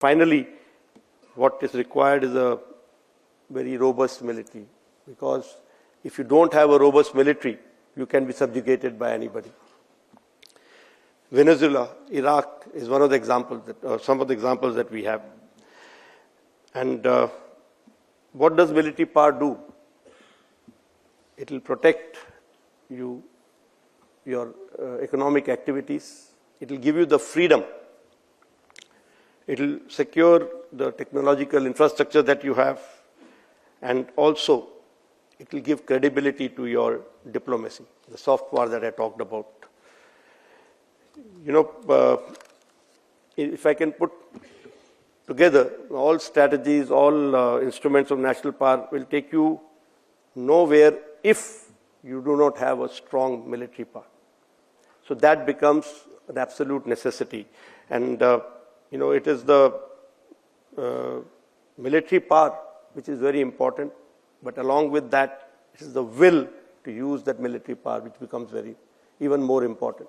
Finally, what is required is a very robust military, because if you don't have a robust military, you can be subjugated by anybody. Venezuela, Iraq is one of the examples, some of the examples that we have. And what does military power do? It will protect you, your economic activities. It will give you the freedom. It will secure the technological infrastructure that you have, and also it will give credibility to your diplomacy, the soft power that I talked about. If I can put together all strategies, all instruments of national power will take you nowhere if you do not have a strong military power. So that becomes an absolute necessity. And, it is the military power which is very important, but along with that, it is the will to use that military power which becomes even more important.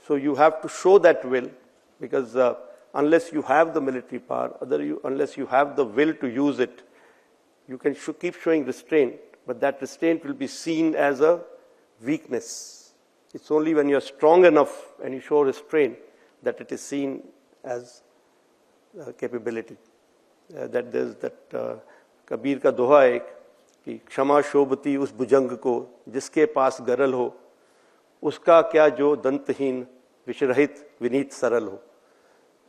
So you have to show that will, because unless you have the military power, unless you have the will to use it, you can keep showing restraint, but that restraint will be seen as a weakness. It's only when you're strong enough and you show restraint that it is seen as capability. That there's that Kabir का दोहा है कि क्षमा शोभती उस भुजंग को जिसके पास गरल हो, उसका क्या जो दंतहीन विषरहित विनीत सरल हो.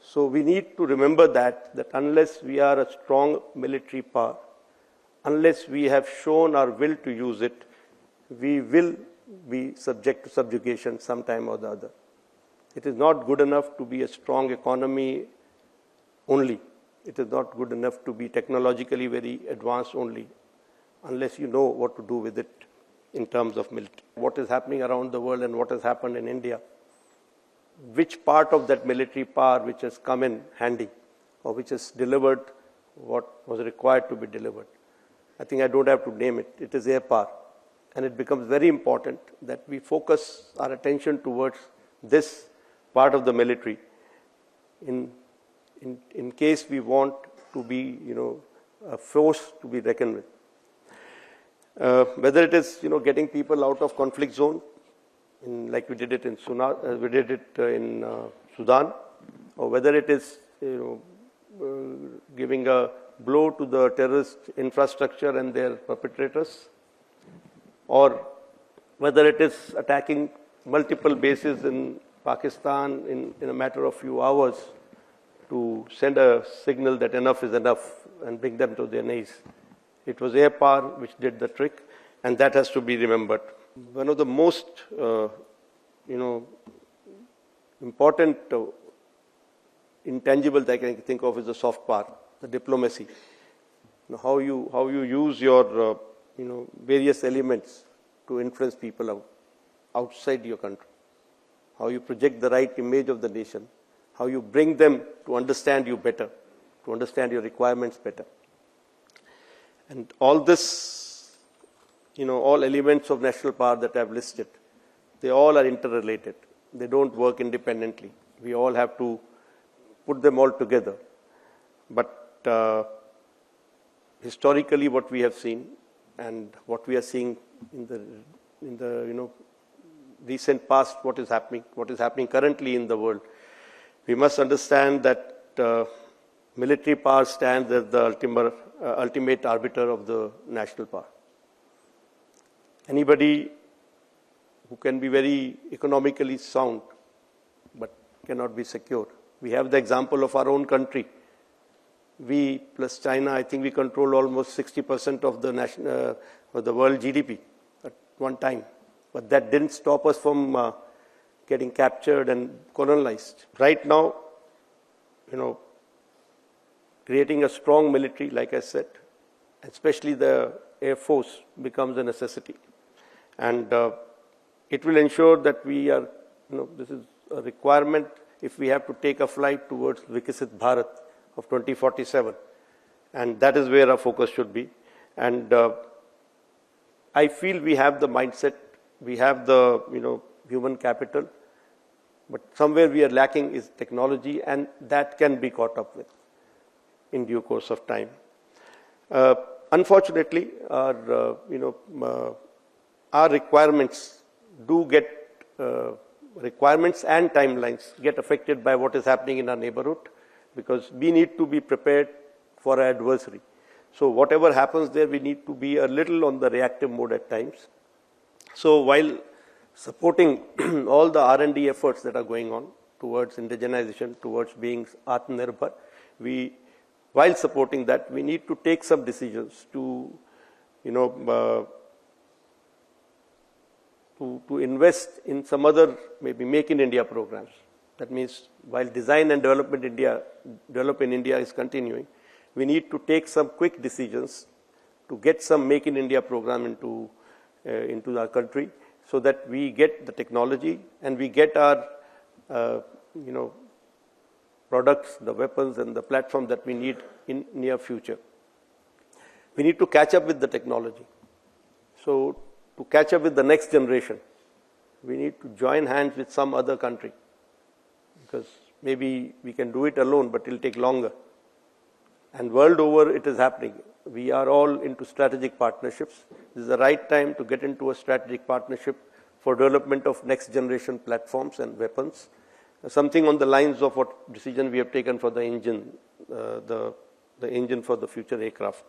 So we need to remember that unless we are a strong military power, unless we have shown our will to use it, we will be subject to subjugation sometime or the other. It is not good enough to be a strong economy only. It is not good enough to be technologically very advanced only, unless you know what to do with it in terms of military. What is happening around the world and what has happened in India, which part of that military power which has come in handy or which has delivered what was required to be delivered. I think I don't have to name it. It is air power. And it becomes very important that we focus our attention towards this part of the military in case we want to be, a force to be reckoned with. Whether it is, getting people out of conflict zone, like we did it in Sudan, or whether it is, giving a blow to the terrorist infrastructure and their perpetrators, or whether it is attacking multiple bases in Pakistan in a matter of few hours to send a signal that enough is enough and bring them to their knees. It was air power which did the trick, and that has to be remembered. One of the most, important intangible that I can think of is the soft power, the diplomacy. How you use your, various elements to influence people outside your country. How you project the right image of the nation. How you bring them to understand you better, to understand your requirements better. And all this, all elements of national power that I've listed, they all are interrelated. They don't work independently. We all have to put them all together. But historically, what we have seen and what we are seeing in the recent past, what is happening currently in the world, we must understand that military power stands as the ultimate arbiter of the national power. Anybody who can be very economically sound but cannot be secure. We have the example of our own country. We plus China, I think we control almost 60% of the world GDP at one time. But that didn't stop us from getting captured and colonized. Right now, creating a strong military, like I said, especially the Air Force, becomes a necessity. And it will ensure that we are, this is a requirement if we have to take a flight towards Vikasit Bharat of 2047. And that is where our focus should be. And I feel we have the mindset, we have the, human capital, but somewhere we are lacking is technology, and that can be caught up with. in due course of time. Unfortunately, our requirements do get requirements and timelines get affected by what is happening in our neighborhood, because we need to be prepared for our adversary. So whatever happens there, we need to be a little on the reactive mode at times. So while supporting all the R&D efforts that are going on towards indigenization, towards being Atmanirbhar, while supporting that, we need to take some decisions to invest in some other maybe Make in India programs. That means while design and develop in India is continuing, we need to take some quick decisions to get some Make in India program into our country, so that we get the technology and we get our products, the weapons and the platform that we need in near future. We need to catch up with the technology. So to catch up with the next generation, we need to join hands with some other country, because maybe we can do it alone, but it will take longer. And world over, it is happening. We are all into strategic partnerships. This is the right time to get into a strategic partnership for development of next generation platforms and weapons. Something on the lines of what decision we have taken for the engine, the engine for the future aircraft.